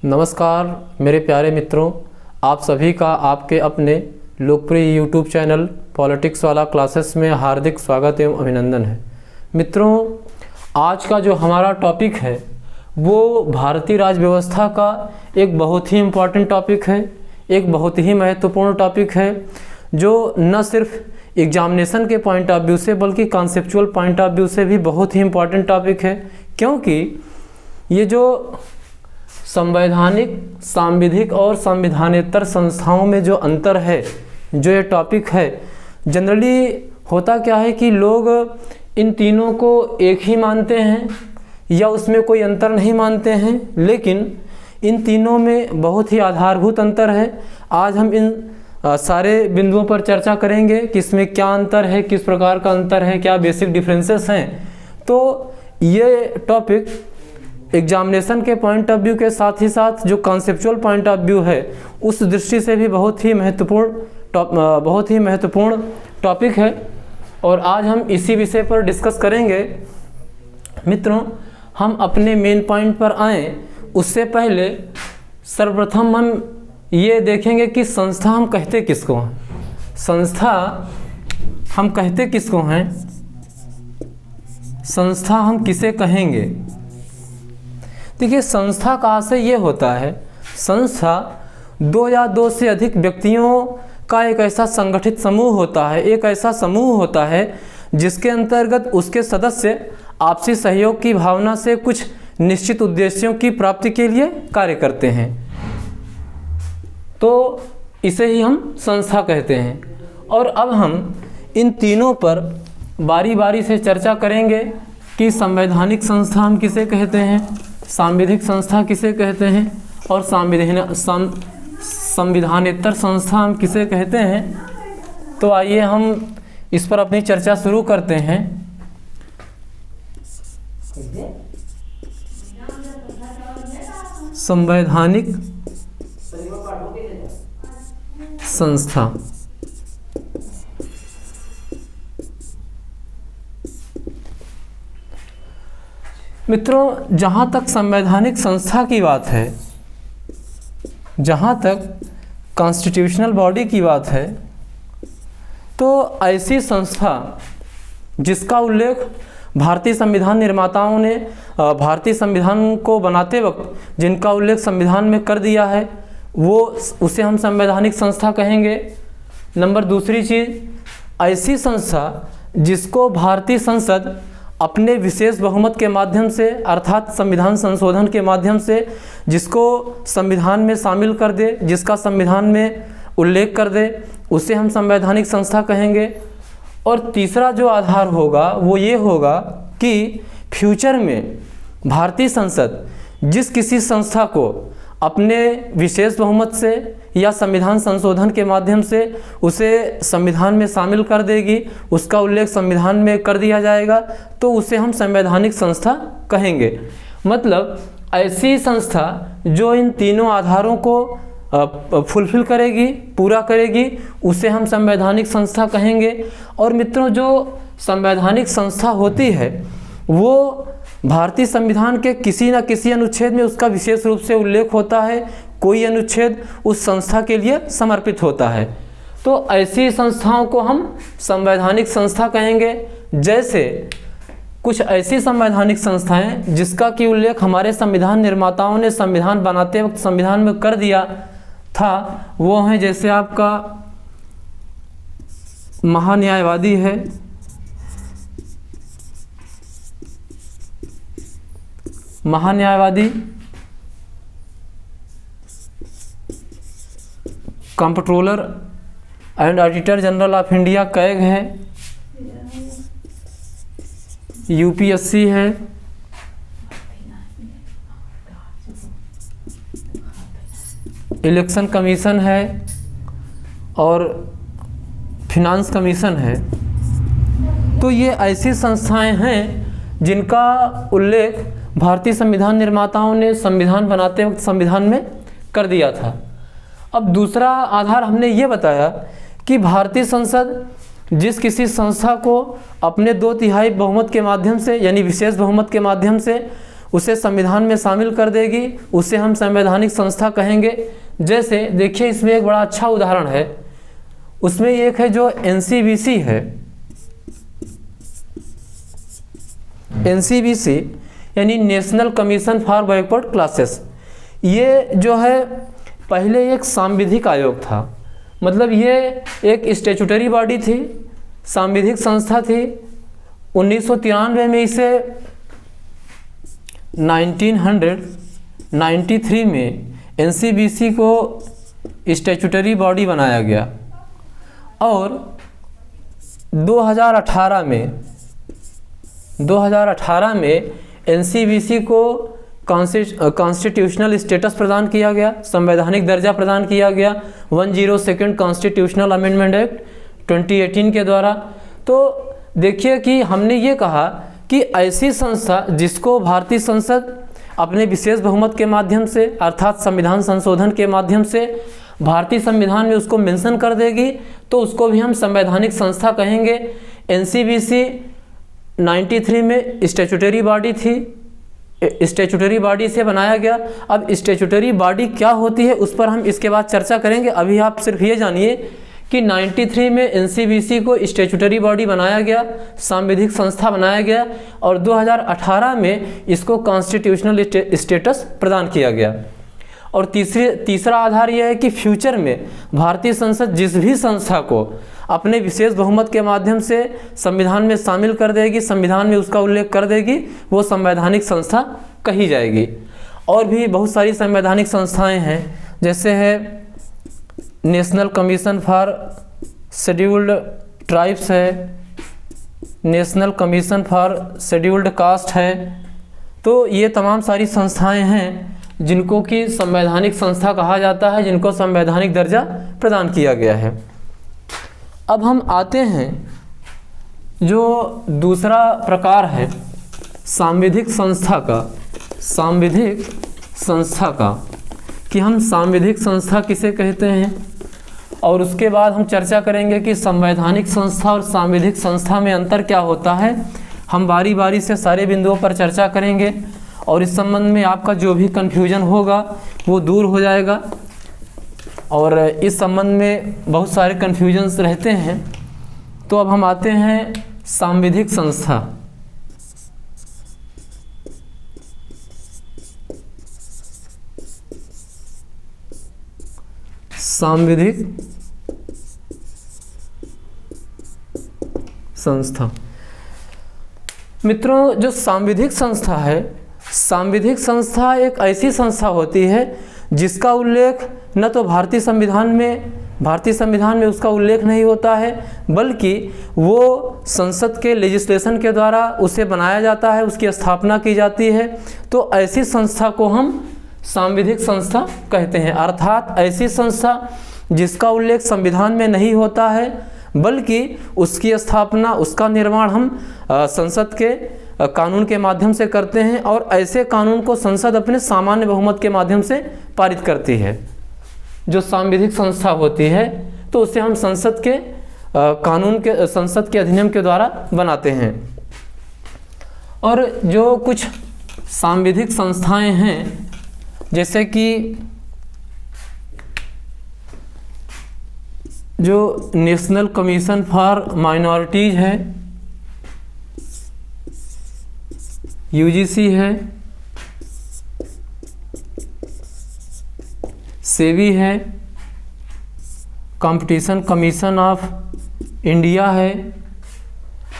नमस्कार मेरे प्यारे मित्रों, आप सभी का आपके अपने लोकप्रिय यूट्यूब चैनल पॉलिटिक्स वाला क्लासेस में हार्दिक स्वागत एवं अभिनंदन है। मित्रों, आज का जो हमारा टॉपिक है वो भारतीय राज्य व्यवस्था का एक बहुत ही इम्पॉर्टेंट टॉपिक है, एक बहुत ही महत्वपूर्ण टॉपिक है जो न सिर्फ एग्जामिनेशन के पॉइंट ऑफ व्यू से बल्कि कॉन्सेप्चुअल पॉइंट ऑफ व्यू से भी बहुत ही इम्पॉर्टेंट टॉपिक है। क्योंकि ये जो संवैधानिक, सांविधिक और संविधानेतर संस्थाओं में जो अंतर है, जो ये टॉपिक है, जनरली होता क्या है कि लोग इन तीनों को एक ही मानते हैं या उसमें कोई अंतर नहीं मानते हैं, लेकिन इन तीनों में बहुत ही आधारभूत अंतर है। आज हम इन सारे बिंदुओं पर चर्चा करेंगे कि इसमें क्या अंतर है, किस प्रकार का अंतर है, क्या बेसिक डिफरेंसेस हैं। तो ये टॉपिक एग्जामिनेशन के पॉइंट ऑफ व्यू के साथ ही साथ जो कॉन्सेप्चुअल पॉइंट ऑफ व्यू है उस दृष्टि से भी बहुत ही महत्वपूर्ण टॉपिक है और आज हम इसी विषय पर डिस्कस करेंगे। मित्रों, हम अपने मेन पॉइंट पर आएँ उससे पहले सर्वप्रथम हम ये देखेंगे कि संस्था हम कहते किसको हैं। संस्था हम कहते किसको हैं, संस्था हम किसे कहेंगे। देखिए, संस्था का आशय ये होता है, संस्था दो या दो से अधिक व्यक्तियों का एक ऐसा संगठित समूह होता है, एक ऐसा समूह होता है जिसके अंतर्गत उसके सदस्य आपसी सहयोग की भावना से कुछ निश्चित उद्देश्यों की प्राप्ति के लिए कार्य करते हैं। तो इसे ही हम संस्था कहते हैं। और अब हम इन तीनों पर बारी बारी से चर्चा करेंगे कि संवैधानिक संस्था हम किसे कहते हैं, सांविधिक संस्था किसे कहते हैं और संविधानेतर संस्था हम किसे कहते हैं। तो आइए हम इस पर अपनी चर्चा शुरू करते हैं। संवैधानिक संस्था। मित्रों, जहाँ तक संवैधानिक संस्था की बात है, जहाँ तक कॉन्स्टिट्यूशनल बॉडी की बात है, तो ऐसी संस्था जिसका उल्लेख भारतीय संविधान निर्माताओं ने भारतीय संविधान को बनाते वक्त जिनका उल्लेख संविधान में कर दिया है, वो उसे हम संवैधानिक संस्था कहेंगे। नंबर दूसरी चीज़, ऐसी संस्था जिसको भारतीय संसद अपने विशेष बहुमत के माध्यम से अर्थात संविधान संशोधन के माध्यम से जिसको संविधान में शामिल कर दे, जिसका संविधान में उल्लेख कर दे, उसे हम संवैधानिक संस्था कहेंगे। और तीसरा जो आधार होगा वो ये होगा कि फ्यूचर में भारतीय संसद जिस किसी संस्था को अपने विशेष बहुमत से या संविधान संशोधन के माध्यम से उसे संविधान में शामिल कर देगी, उसका उल्लेख संविधान में कर दिया जाएगा, तो उसे हम संवैधानिक संस्था कहेंगे। मतलब ऐसी संस्था जो इन तीनों आधारों को फुलफिल करेगी, पूरा करेगी, उसे हम संवैधानिक संस्था कहेंगे। और मित्रों, जो संवैधानिक संस्था होती है वो भारतीय संविधान के किसी न किसी अनुच्छेद में उसका विशेष रूप से उल्लेख होता है, कोई अनुच्छेद उस संस्था के लिए समर्पित होता है। तो ऐसी संस्थाओं को हम संवैधानिक संस्था कहेंगे। जैसे कुछ ऐसी संवैधानिक संस्थाएं जिसका कि उल्लेख हमारे संविधान निर्माताओं ने संविधान बनाते वक्त संविधान में कर दिया था, वो हैं जैसे आपका महान्यायवादी है, महान्यायवादी, comptroller and auditor general of India CAG है, यूपीएससी है, इलेक्शन कमीशन है और फिनांस कमीशन है। तो ये ऐसी संस्थाएं हैं जिनका उल्लेख भारतीय संविधान निर्माताओं ने संविधान बनाते वक्त संविधान में कर दिया था। अब दूसरा आधार हमने ये बताया कि भारतीय संसद जिस किसी संस्था को अपने 2/3 बहुमत के माध्यम से यानी विशेष बहुमत के माध्यम से उसे संविधान में शामिल कर देगी, उसे हम संवैधानिक संस्था कहेंगे। जैसे देखिए इसमें एक बड़ा अच्छा उदाहरण है, उसमें एक है जो एनसीबीसी है। एनसीबीसी यानी national commission for backward classes. ये जो है पहले एक सांविधिक आयोग था, मतलब ये एक स्टैट्यूटरी बॉडी थी, सांविधिक संस्था थी। 1993 में इसे 1993 में एनसीबीसी को स्टैट्यूटरी बॉडी बनाया गया और 2018 में एनसीबीसी को कॉन्स्टिट्यूशनल स्टेटस प्रदान किया गया, संवैधानिक दर्जा प्रदान किया गया 102 कॉन्स्टिट्यूशनल अमेंडमेंट एक्ट 2018 के द्वारा। तो देखिए कि हमने ये कहा कि ऐसी संस्था जिसको भारतीय संसद अपने विशेष बहुमत के माध्यम से अर्थात संविधान संशोधन के माध्यम से भारतीय संविधान में उसको मेंशन कर देगी, तो उसको भी हम संवैधानिक संस्था कहेंगे। एनसीबीसी 93 में स्टैट्यूटरी बॉडी थी, स्टैट्यूटरी बॉडी से बनाया गया। अब स्टैट्यूटरी बॉडी क्या होती है उस पर हम इसके बाद चर्चा करेंगे। अभी आप सिर्फ ये जानिए कि 93 में एनसीबीसी को स्टैट्यूटरी बॉडी बनाया गया, सांविधिक संस्था बनाया गया और 2018 में इसको कॉन्स्टिट्यूशनल स्टेटस प्रदान किया गया। और तीसरा आधार यह है कि फ्यूचर में भारतीय संसद जिस भी संस्था को अपने विशेष बहुमत के माध्यम से संविधान में शामिल कर देगी, संविधान में उसका उल्लेख कर देगी, वो संवैधानिक संस्था कही जाएगी। और भी बहुत सारी संवैधानिक संस्थाएं हैं, जैसे है national commission for scheduled tribes है, national commission for scheduled caste है। तो ये तमाम सारी संस्थाएं हैं जिनको कि संवैधानिक संस्था कहा जाता है, जिनको संवैधानिक दर्जा प्रदान किया गया है। अब हम आते हैं जो दूसरा प्रकार है सांविधिक संस्था का, सांविधिक संस्था का कि हम सांविधिक संस्था किसे कहते हैं, और उसके बाद हम चर्चा करेंगे कि संवैधानिक संस्था और सांविधिक संस्था में अंतर क्या होता है। हम बारी बारी से सारे बिंदुओं पर चर्चा करेंगे और इस संबंध में आपका जो भी कन्फ्यूजन होगा वो दूर हो जाएगा। और इस संबंध में बहुत सारे कन्फ्यूजन्स रहते हैं। तो अब हम आते हैं सांविधिक संस्था। सांविधिक संस्था मित्रों, जो सांविधिक संस्था है, सांविधिक संस्था एक ऐसी संस्था होती है जिसका उल्लेख न तो भारतीय संविधान में उसका उल्लेख नहीं होता है, बल्कि वो संसद के लेजिस्लेशन के द्वारा उसे बनाया जाता है, उसकी स्थापना की जाती है। तो ऐसी संस्था को हम सांविधिक संस्था कहते हैं, अर्थात ऐसी संस्था जिसका उल्लेख संविधान में नहीं होता है, बल्कि उसकी स्थापना, उसका निर्माण हम संसद के कानून के माध्यम से करते हैं और ऐसे कानून को संसद अपने सामान्य बहुमत के माध्यम से पारित करती है। जो सांविधिक संस्था होती है तो उसे हम संसद के कानून के, संसद के अधिनियम के द्वारा बनाते हैं। और जो कुछ सांविधिक संस्थाएं हैं, जैसे कि जो नेशनल कमीशन फॉर माइनॉरिटीज़ है, यूजीसी है, सेबी है, कंपटीशन कमीशन ऑफ इंडिया है।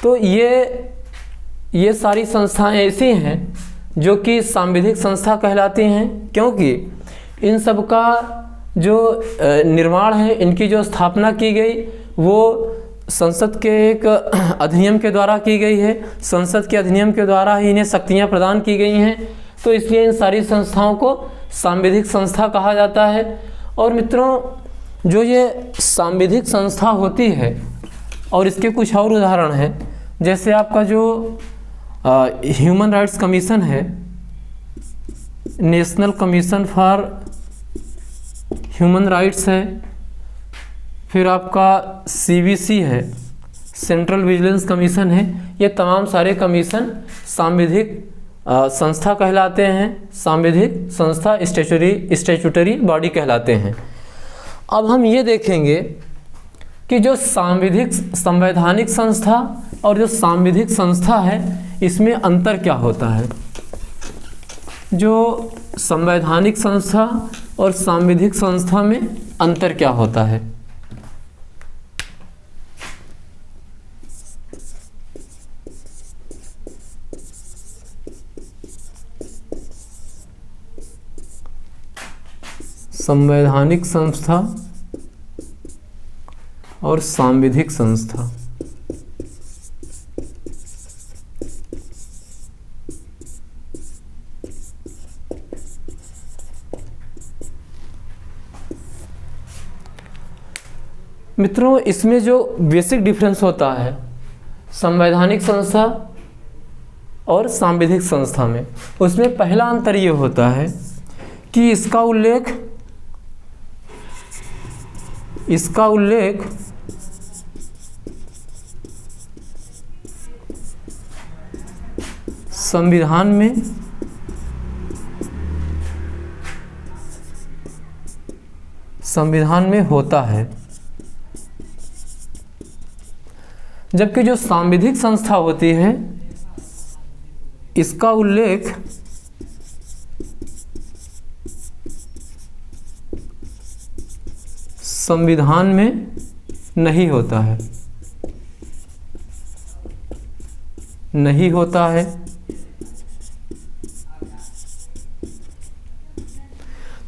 तो ये सारी संस्थाएं ऐसी हैं जो कि सांविधिक संस्था कहलाती हैं, क्योंकि इन सब का जो निर्माण है, इनकी जो स्थापना की गई वो संसद के एक अधिनियम के द्वारा की गई है। संसद के अधिनियम के द्वारा ही इन्हें शक्तियां प्रदान की गई हैं। तो इसलिए इन सारी संस्थाओं को सांविधिक संस्था कहा जाता है। और मित्रों, जो ये सांविधिक संस्था होती है और इसके कुछ और उदाहरण हैं, जैसे आपका जो ह्यूमन राइट्स कमीशन है, national commission for human rights है, फिर आपका सीवीसी है, सेंट्रल विजिलेंस कमीशन है। ये तमाम सारे कमीशन सांविधिक संस्था कहलाते हैं, सांविधिक संस्था स्टैट्यूटरी बॉडी कहलाते हैं। अब हम ये देखेंगे कि जो संवैधानिक संस्था और जो सांविधिक संस्था है इसमें अंतर क्या होता है। जो संवैधानिक संस्था और सांविधिक संस्था में अंतर क्या होता है। संवैधानिक संस्था और सांविधिक संस्था। मित्रों, इसमें जो बेसिक डिफरेंस होता है संवैधानिक संस्था और सांविधिक संस्था में, उसमें पहला अंतर ये होता है कि इसका उल्लेख संविधान में होता है, जबकि जो सांविधिक संस्था होती है इसका उल्लेख संविधान में नहीं होता है,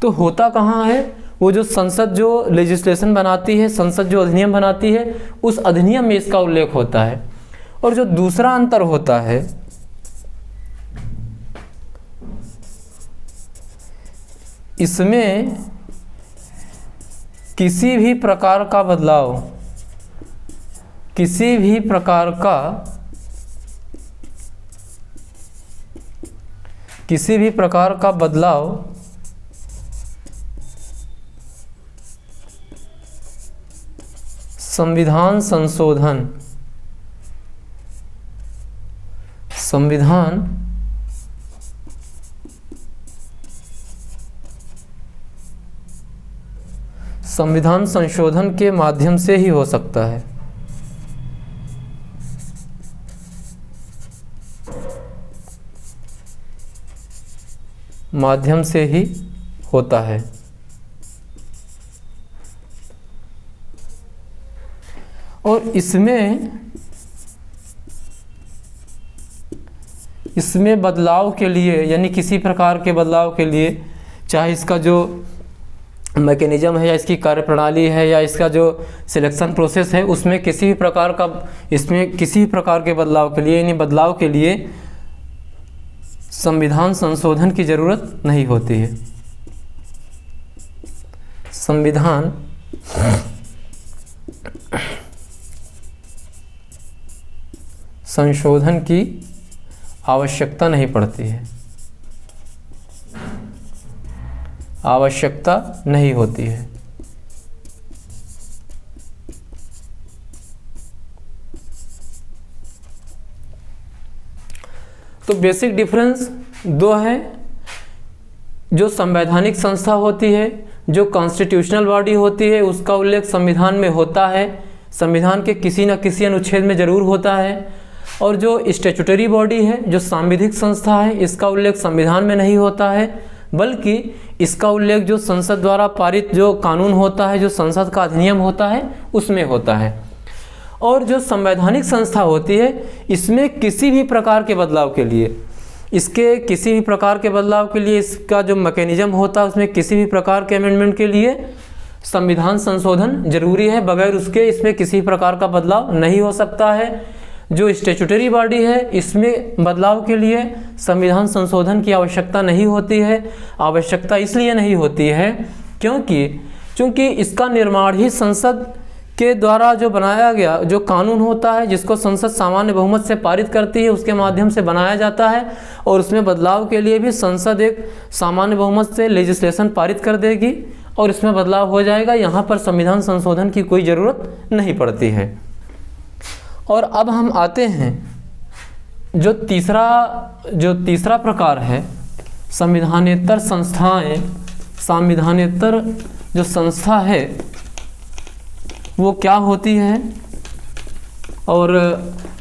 तो होता कहाँ है, वो जो संसद जो लेजिस्लेशन बनाती है, संसद जो अधिनियम बनाती है, उस अधिनियम में इसका उल्लेख होता है। और जो दूसरा अंतर होता है, इसमें किसी भी प्रकार का बदलाव संविधान संशोधन के माध्यम से ही हो सकता है। माध्यम से ही होता है। और इसमें बदलाव के लिए, यानी किसी प्रकार के बदलाव के लिए, चाहे इसका जो मैकेनिज्म है या इसकी कार्यप्रणाली है या इसका जो सिलेक्शन प्रोसेस है, उसमें किसी भी प्रकार के बदलाव के लिए, यानी बदलाव के लिए संविधान संशोधन की ज़रूरत नहीं होती है। संविधान संशोधन की आवश्यकता नहीं पड़ती है, आवश्यकता नहीं होती है। तो बेसिक डिफरेंस दो है। जो संवैधानिक संस्था होती है, जो कॉन्स्टिट्यूशनल बॉडी होती है, उसका उल्लेख संविधान में होता है, संविधान के किसी न किसी अनुच्छेद में ज़रूर होता है। और जो स्टैट्यूटरी बॉडी है, जो सांविधिक संस्था है, इसका उल्लेख संविधान में नहीं होता है, बल्कि इसका उल्लेख जो संसद द्वारा पारित जो कानून होता है, जो संसद का अधिनियम होता है, उसमें होता है। और जो संवैधानिक संस्था होती है, इसमें किसी भी प्रकार के बदलाव के लिए, इसका जो मैकेनिज्म होता है, उसमें किसी भी प्रकार के अमेंडमेंट के लिए संविधान संशोधन जरूरी है। बगैर उसके इसमें किसी प्रकार का बदलाव नहीं हो सकता है। जो स्टैट्यूटरी बॉडी है, इसमें बदलाव के लिए संविधान संशोधन की आवश्यकता नहीं होती है। आवश्यकता इसलिए नहीं होती है क्योंकि इसका निर्माण ही संसद के द्वारा जो बनाया गया जो कानून होता है, जिसको संसद सामान्य बहुमत से पारित करती है, उसके माध्यम से बनाया जाता है। और उसमें बदलाव के लिए भी संसद एक सामान्य बहुमत से लेजिस्लेशन पारित कर देगी और इसमें बदलाव हो जाएगा। यहाँ पर संविधान संशोधन की कोई ज़रूरत नहीं पड़ती है। और अब हम आते हैं जो तीसरा प्रकार है संविधानेतर संस्थाएं, संविधानेतर जो संस्था है वो क्या होती है, और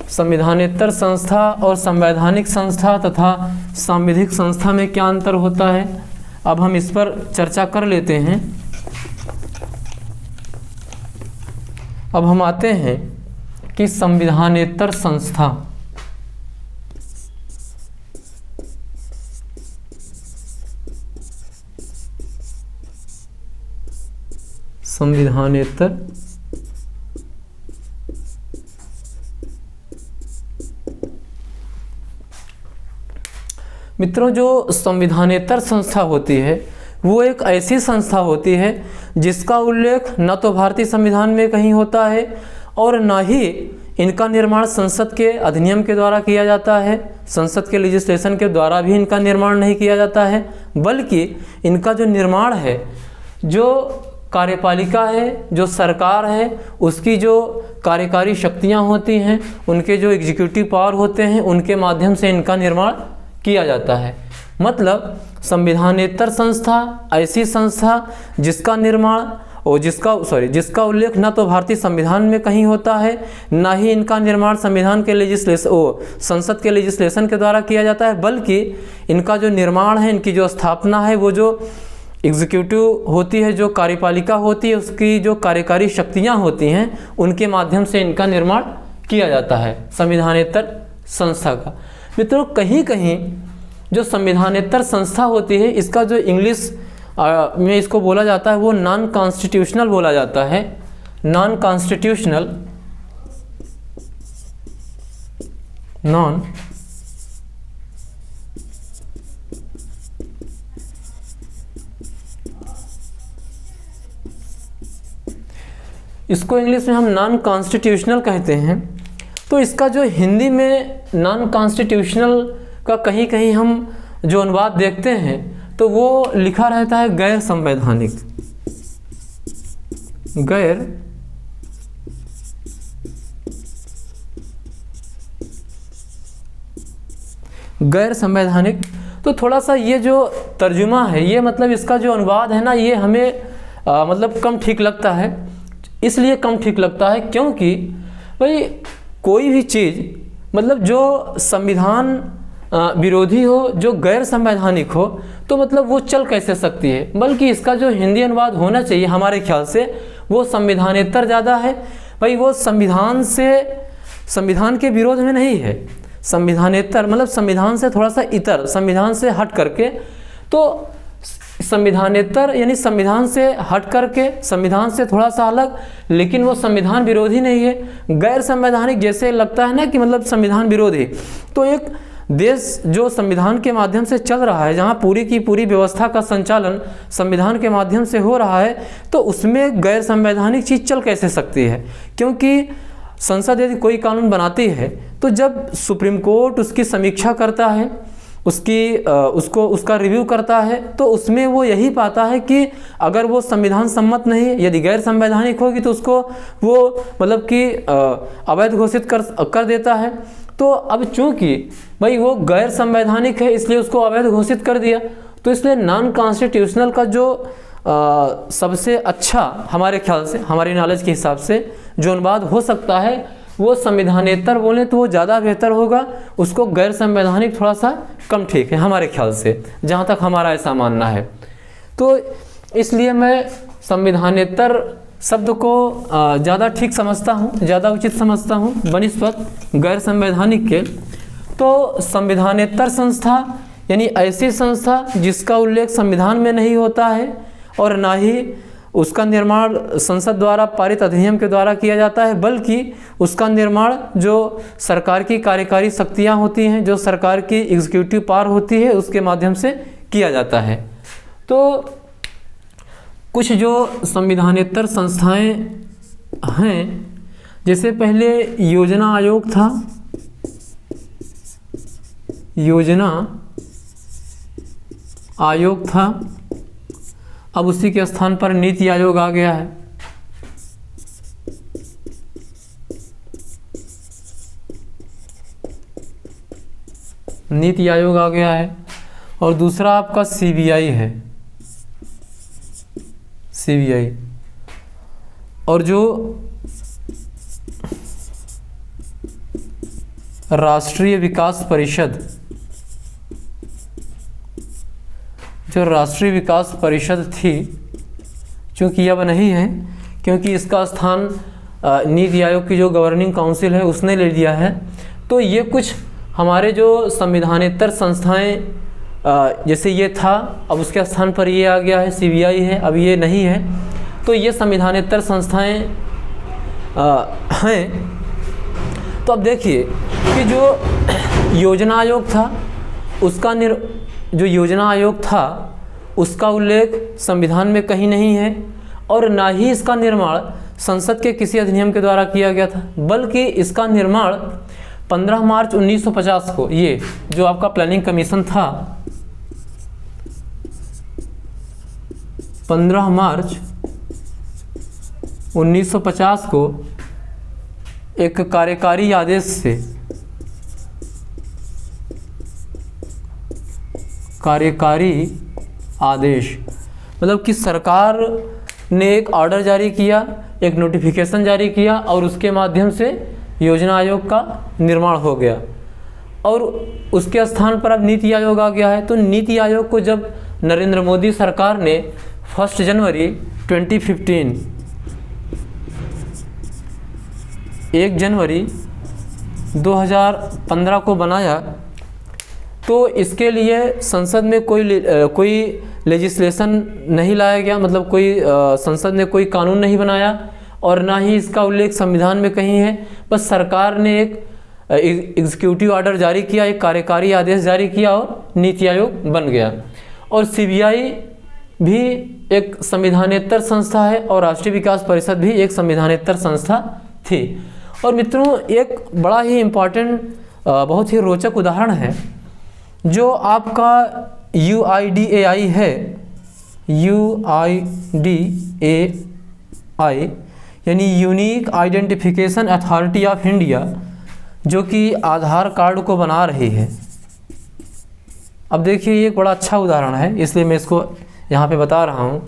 संविधानेतर संस्था और संवैधानिक संस्था तथा सांविधिक संस्था में क्या अंतर होता है, अब हम इस पर चर्चा कर लेते हैं। अब हम आते हैं कि संविधानेतर संस्था, संविधानेतर मित्रों, जो संविधानेतर संस्था होती है वो एक ऐसी संस्था होती है जिसका उल्लेख न तो भारतीय संविधान में कहीं होता है और न ही इनका निर्माण संसद के अधिनियम के द्वारा किया जाता है, संसद के लेजिस्लेशन के द्वारा भी इनका निर्माण नहीं किया जाता है, बल्कि इनका जो निर्माण है, जो कार्यपालिका है, जो सरकार है, उसकी जो कार्यकारी शक्तियां होती हैं, उनके जो एग्जीक्यूटिव पावर होते हैं, उनके माध्यम से इनका निर्माण किया जाता है। मतलब संविधानेतर संस्था ऐसी संस्था जिसका निर्माण और जिसका उल्लेख न तो भारतीय संविधान में कहीं होता है, न ही इनका निर्माण संविधान के संसद के लेजिस्लेशन के द्वारा किया जाता है, बल्कि इनका जो निर्माण है, इनकी जो स्थापना है, वो जो एग्जीक्यूटिव होती है, जो कार्यपालिका होती है, उसकी जो कार्यकारी शक्तियाँ होती हैं, उनके माध्यम से इनका निर्माण किया जाता है संविधानेतर संस्था का। मित्रों, कहीं कहीं जो संविधानेतर संस्था होती है, इसका जो इंग्लिश में इसको बोला जाता है वो नॉन कॉन्स्टिट्यूशनल बोला जाता है, नॉन कॉन्स्टिट्यूशनल, नॉन इसको इंग्लिश में हम नॉन कॉन्स्टिट्यूशनल कहते हैं। तो इसका जो हिंदी में नॉन कॉन्स्टिट्यूशनल का कहीं कहीं हम जो अनुवाद देखते हैं तो वो लिखा रहता है गैर संवैधानिक, गैर संवैधानिक। तो थोड़ा सा ये जो तर्जुमा है, ये मतलब इसका जो अनुवाद है ना, ये हमें मतलब कम ठीक लगता है। इसलिए कम ठीक लगता है क्योंकि भाई कोई भी चीज़ मतलब जो संविधान विरोधी हो, जो गैर संवैधानिक हो, तो मतलब वो चल कैसे सकती है। बल्कि इसका जो हिंदी अनुवाद होना चाहिए हमारे ख्याल से वो संविधानेतर ज़्यादा है। भाई वो संविधान के विरोध में नहीं है, संविधानेतर मतलब संविधान से थोड़ा सा इतर, संविधान से हट करके। तो संविधानेतर यानी संविधान से हट करके, संविधान से थोड़ा सा अलग, लेकिन वो संविधान विरोधी नहीं है। गैर संवैधानिक जैसे लगता है ना कि मतलब संविधान विरोधी। तो एक देश जो संविधान के माध्यम से चल रहा है, जहाँ पूरी की पूरी व्यवस्था का संचालन संविधान के माध्यम से हो रहा है, तो उसमें गैर संवैधानिक चीज़ चल कैसे सकती है। क्योंकि संसद यदि कोई कानून बनाती है तो जब सुप्रीम कोर्ट उसकी समीक्षा करता है, उसका रिव्यू करता है, तो उसमें वो यही पाता है कि अगर वो संविधान सम्मत नहीं है, यदि गैर संवैधानिक होगी तो उसको वो मतलब कि अवैध घोषित कर देता है। तो अब चूंकि भाई वो गैर संवैधानिक है इसलिए उसको अवैध घोषित कर दिया। तो इसलिए नॉन कॉन्स्टिट्यूशनल का जो सबसे अच्छा हमारे ख्याल से, हमारी नॉलेज के हिसाब से जो अनुवाद हो सकता है वो संविधानेतर बोले तो वो ज़्यादा बेहतर होगा। उसको गैर संवैधानिक थोड़ा सा कम ठीक है हमारे ख्याल से, जहाँ तक हमारा ऐसा मानना है। तो इसलिए मैं संविधानेतर शब्द को ज़्यादा ठीक समझता हूँ, ज़्यादा उचित समझता हूँ बनिस्बत गैर संवैधानिक के। तो संविधानेतर संस्था यानी ऐसी संस्था जिसका उल्लेख संविधान में नहीं होता है और ना ही उसका निर्माण संसद द्वारा पारित अधिनियम के द्वारा किया जाता है, बल्कि उसका निर्माण जो सरकार की कार्यकारी शक्तियाँ होती हैं, जो सरकार की एग्जीक्यूटिव पावर होती है, उसके माध्यम से किया जाता है। तो कुछ जो संविधानेतर संस्थाएं हैं, जैसे पहले योजना आयोग था, योजना आयोग था, अब उसी के स्थान पर नीति आयोग आ गया है। नीति आयोग आ गया है, और दूसरा आपका सीबीआई है, सीबीआई। और जो राष्ट्रीय विकास परिषद, जो राष्ट्रीय विकास परिषद थी, चूँकि अब नहीं है क्योंकि इसका स्थान नीति आयोग की जो गवर्निंग काउंसिल है उसने ले लिया है। तो ये कुछ हमारे जो संविधानेतर संस्थाएं, जैसे ये था, अब उसके स्थान पर ये आ गया है, सीबीआई है, अब ये नहीं है। तो ये संविधानेतर संस्थाएं हैं। तो अब देखिए कि जो योजना आयोग था उसका जो योजना आयोग था उसका उल्लेख संविधान में कहीं नहीं है, और ना ही इसका निर्माण संसद के किसी अधिनियम के द्वारा किया गया था, बल्कि इसका निर्माण 15 मार्च 1950 को, ये जो आपका प्लानिंग कमीशन था, 15 मार्च 1950 को एक कार्यकारी आदेश से, कार्यकारी आदेश मतलब कि सरकार ने एक ऑर्डर जारी किया, एक नोटिफिकेशन जारी किया, और उसके माध्यम से योजना आयोग का निर्माण हो गया, और उसके स्थान पर अब नीति आयोग आ गया है। तो नीति आयोग को जब नरेंद्र मोदी सरकार ने 1 जनवरी 2015, 1 जनवरी 2015 को बनाया, तो इसके लिए संसद में कोई लेजिस्लेशन नहीं लाया गया, मतलब कोई संसद ने कोई कानून नहीं बनाया, और ना ही इसका उल्लेख संविधान में कहीं है। बस सरकार ने एक एग्जीक्यूटिव ऑर्डर जारी किया, एक कार्यकारी आदेश जारी किया, और नीति आयोग बन गया। और सीबीआई भी एक संविधानेतर संस्था है, और राष्ट्रीय विकास परिषद भी एक संविधानेतर संस्था थी। और मित्रों, एक बड़ा ही इम्पॉर्टेंट, बहुत ही रोचक उदाहरण है जो आपका UIDAI है, UIDAI यानी unique identification authority of India, जो कि आधार कार्ड को बना रही है। अब देखिए, ये एक बड़ा अच्छा उदाहरण है, इसलिए मैं इसको यहाँ पे बता रहा हूँ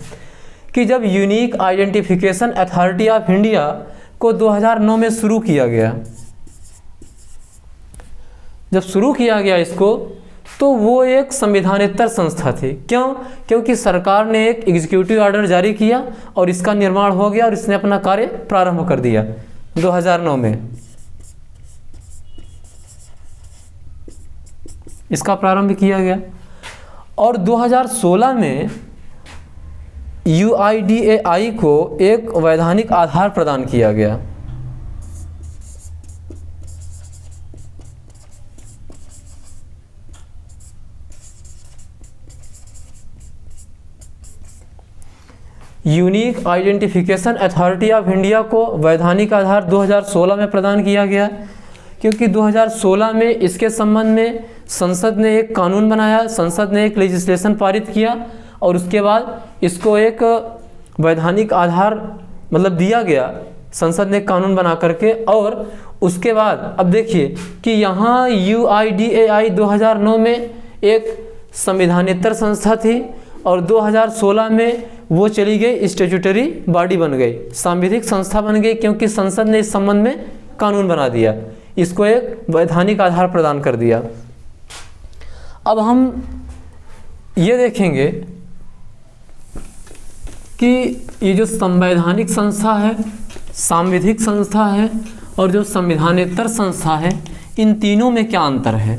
कि जब unique identification authority of India को 2009 में शुरू किया गया, जब शुरू किया गया इसको, तो वो एक संविधानेतर संस्था थी। क्यों? क्योंकि सरकार ने एक एग्जीक्यूटिव ऑर्डर जारी किया और इसका निर्माण हो गया, और इसने अपना कार्य प्रारंभ कर दिया 2009 में। इसका प्रारंभ किया गया, और 2016 में UIDAI को एक वैधानिक आधार प्रदान किया गया। Unique identification authority of India को वैधानिक आधार 2016 में प्रदान किया गया, क्योंकि 2016 में इसके संबंध में संसद ने एक कानून बनाया, संसद ने एक लेजिस्लेशन पारित किया, और उसके बाद इसको एक वैधानिक आधार मतलब दिया गया, संसद ने कानून बना करके। और उसके बाद अब देखिए कि यहाँ UIDAI 2009 में एक संविधानेतर संस्था थी, और 2016 में वो चली गई, स्टैट्यूटरी बॉडी बन गई, सांविधिक संस्था बन गई, क्योंकि संसद ने इस संबंध में कानून बना दिया, इसको एक वैधानिक आधार प्रदान कर दिया। अब हम ये देखेंगे कि ये जो संवैधानिक संस्था है, सांविधिक संस्था है, और जो संविधानेतर संस्था है, इन तीनों में क्या अंतर है।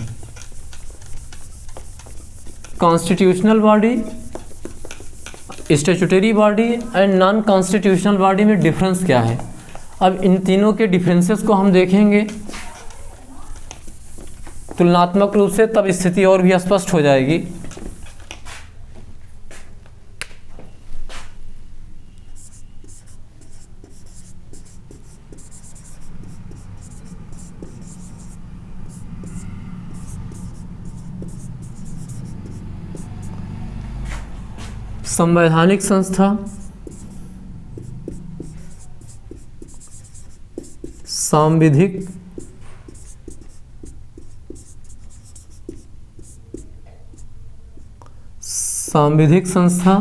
Constitutional body, statutory body and non constitutional body में डिफरेंस क्या है। अब इन तीनों के डिफरेंसेस को हम देखेंगे तुलनात्मक रूप से, तब स्थिति और भी स्पष्ट हो जाएगी। संवैधानिक संस्था, सांविधिक सांविधिक संस्था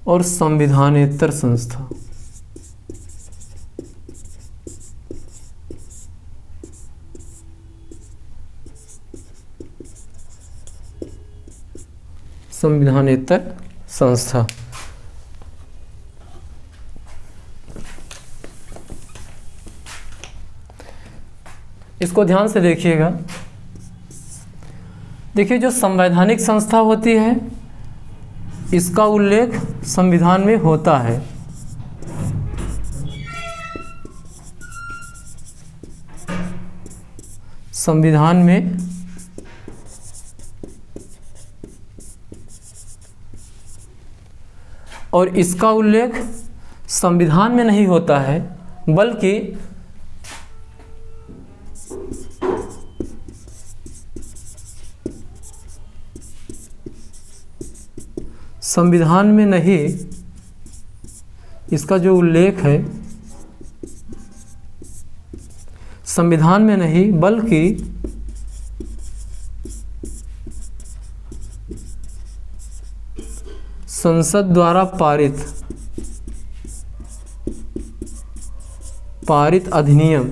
और संविधानेतर संस्था। संविधानेतर संस्था। इसको ध्यान से देखिएगा। देखिए, जो संवैधानिक संस्था होती है इसका उल्लेख संविधान में होता है। संविधान में और इसका उल्लेख संविधान में नहीं होता है बल्कि संविधान में नहीं, इसका जो उल्लेख है संविधान में नहीं बल्कि संसद द्वारा पारित अधिनियम,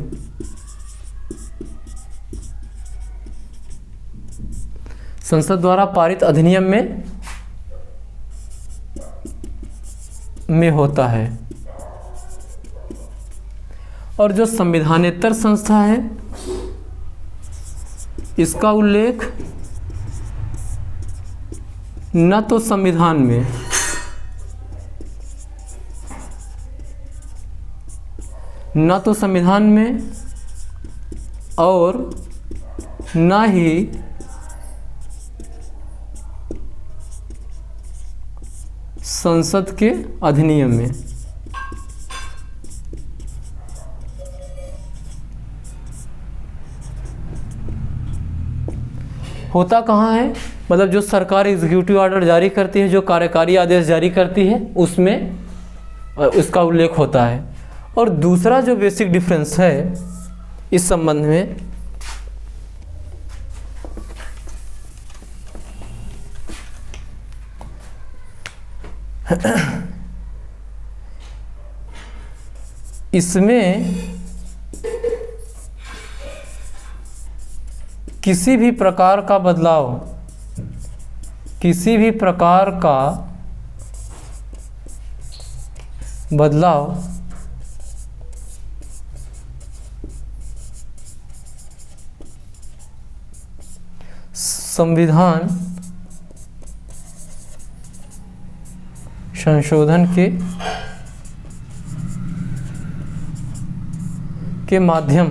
संसद द्वारा पारित अधिनियम में होता है। और जो संविधानेतर संस्था है इसका उल्लेख न तो संविधान में और न ही संसद के अधिनियम में। होता कहाँ है? मतलब जो सरकार एग्जीक्यूटिव ऑर्डर जारी करती है, जो कार्यकारी आदेश जारी करती है, उसमें उसका उल्लेख होता है। और दूसरा जो बेसिक डिफरेंस है इस संबंध में, इसमें किसी भी प्रकार का बदलाव संविधान संशोधन के माध्यम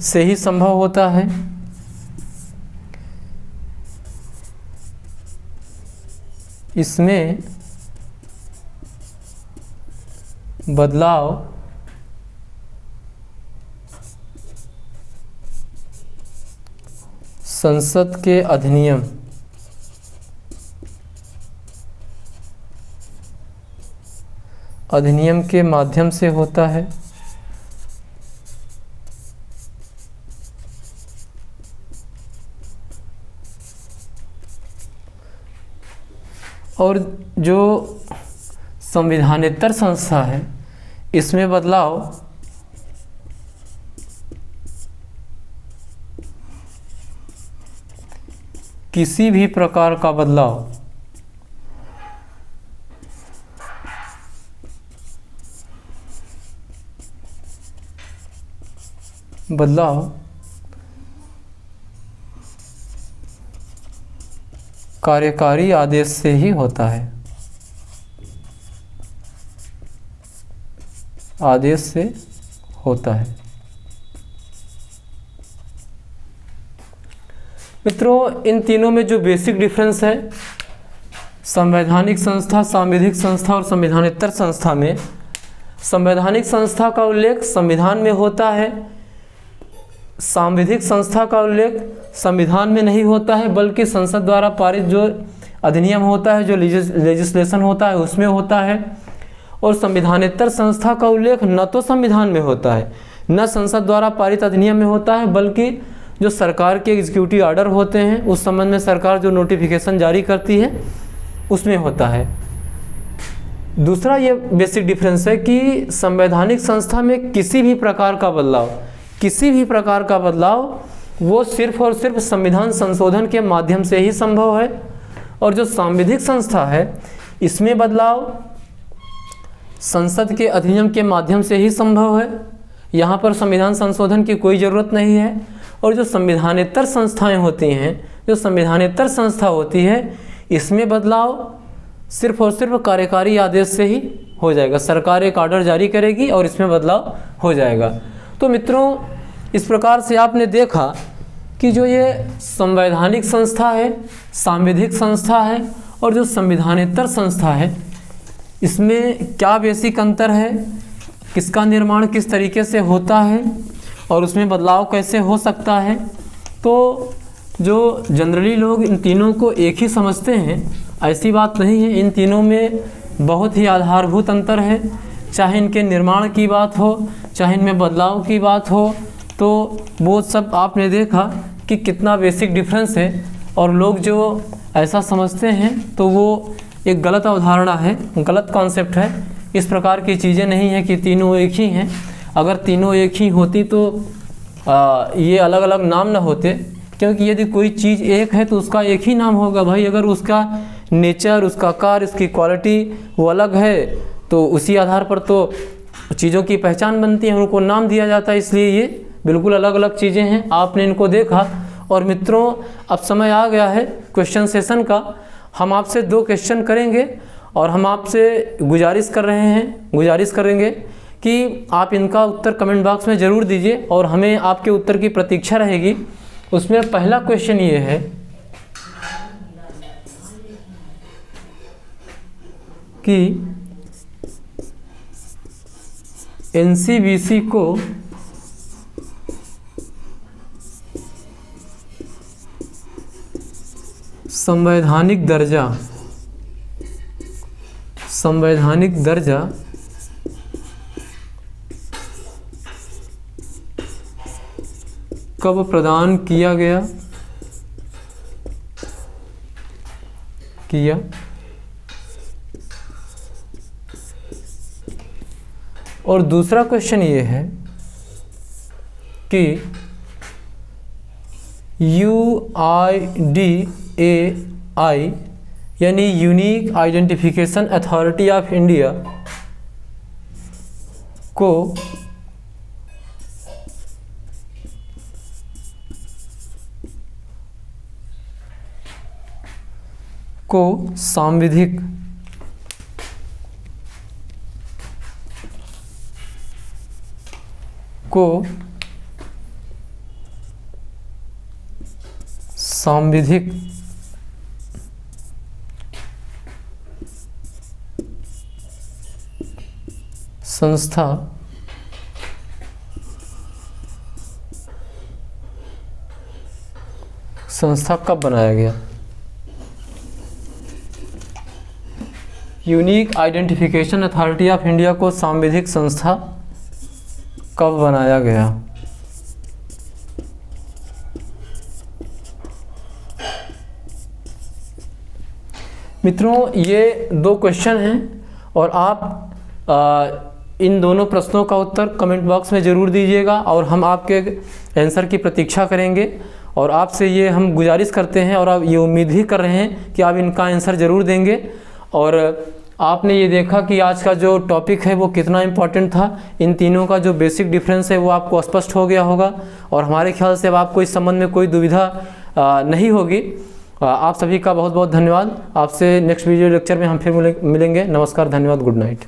से ही संभव होता है। इसमें बदलाव संसद के अधिनियम के माध्यम से होता है। और जो संविधानेतर संस्था है इसमें बदलाव किसी भी प्रकार का बदलाव कार्यकारी आदेश से ही होता है, आदेश से होता है। मित्रों, इन तीनों में जो बेसिक डिफरेंस है, संवैधानिक संस्था, सांविधिक संस्था और संविधानेतर संस्था में, संवैधानिक संस्था का उल्लेख संविधान में होता है, सांविधिक संस्था का उल्लेख संविधान में नहीं होता है बल्कि संसद द्वारा पारित जो अधिनियम होता है, जो लेजिस्लेशन होता है, उसमें होता है। और संविधानेतर संस्था का उल्लेख न तो संविधान में होता है, न संसद द्वारा पारित अधिनियम में होता है, बल्कि जो सरकार के एग्जीक्यूटिव ऑर्डर होते हैं उस संबंध में सरकार जो नोटिफिकेशन जारी करती है उसमें होता है। दूसरा ये बेसिक डिफरेंस है कि संवैधानिक संस्था में किसी भी प्रकार का बदलाव वो सिर्फ और सिर्फ संविधान संशोधन के माध्यम से ही संभव है, और जो सांविधिक संस्था है इसमें बदलाव संसद के अधिनियम के माध्यम से ही संभव है। यहाँ पर संविधान संशोधन की कोई ज़रूरत नहीं है। और जो संविधानेतर संस्थाएं होती हैं, जो संविधानेतर संस्था होती है, इसमें बदलाव सिर्फ और सिर्फ कार्यकारी आदेश से ही हो जाएगा। सरकार एक ऑर्डर जारी करेगी और इसमें बदलाव हो जाएगा। तो मित्रों, इस प्रकार से आपने देखा कि जो ये संवैधानिक संस्था है, सांविधिक संस्था है और जो संविधानेतर संस्था है, इसमें क्या बेसिक अंतर है, किसका निर्माण किस तरीके से होता है और उसमें बदलाव कैसे हो सकता है। तो जो जनरली लोग इन तीनों को एक ही समझते हैं, ऐसी बात नहीं है। इन तीनों में बहुत ही आधारभूत अंतर है, चाहे इनके निर्माण की बात हो, चाहे इनमें बदलाव की बात हो। तो वो सब आपने देखा कि कितना बेसिक डिफरेंस है, और लोग जो ऐसा समझते हैं तो वो एक गलत अवधारणा है, गलत कॉन्सेप्ट है। इस प्रकार की चीज़ें नहीं है कि तीनों एक ही हैं। अगर तीनों एक ही होती तो ये अलग अलग नाम ना होते, क्योंकि यदि कोई चीज़ एक है तो उसका एक ही नाम होगा भाई। अगर उसका नेचर, उसका कार्य, उसकी क्वालिटी वो अलग है तो उसी आधार पर तो चीज़ों की पहचान बनती है, उनको नाम दिया जाता है। इसलिए ये बिल्कुल अलग अलग चीज़ें हैं, आपने इनको देखा। और मित्रों, अब समय आ गया है क्वेश्चन सेशन का। हम आपसे 2 क्वेश्चन करेंगे और हम आपसे गुजारिश करेंगे कि आप इनका उत्तर कमेंट बॉक्स में ज़रूर दीजिए और हमें आपके उत्तर की प्रतीक्षा रहेगी। उसमें पहला क्वेश्चन ये है कि एनसीवीसी को संवैधानिक दर्जा कब प्रदान किया और दूसरा क्वेश्चन ये है कि UIDAI यानी unique identification authority of India को सांविधिक संस्था कब बनाया गया। Unique identification authority of India को सांविधिक संस्था कब बनाया गया। मित्रों, ये 2 क्वेश्चन हैं और आप इन दोनों प्रश्नों का उत्तर कमेंट बॉक्स में ज़रूर दीजिएगा और हम आपके आंसर की प्रतीक्षा करेंगे। और आपसे ये हम गुजारिश करते हैं और आप ये उम्मीद भी कर रहे हैं कि आप इनका आंसर ज़रूर देंगे। और आपने ये देखा कि आज का जो टॉपिक है वो कितना इम्पोर्टेंट था। इन तीनों का जो बेसिक डिफरेंस है वो आपको स्पष्ट हो गया होगा और हमारे ख्याल से अब आपको इस संबंध में कोई दुविधा नहीं होगी। आप सभी का बहुत बहुत धन्यवाद। आपसे नेक्स्ट वीडियो लेक्चर में हम फिर मिलेंगे। नमस्कार, धन्यवाद, गुड नाइट।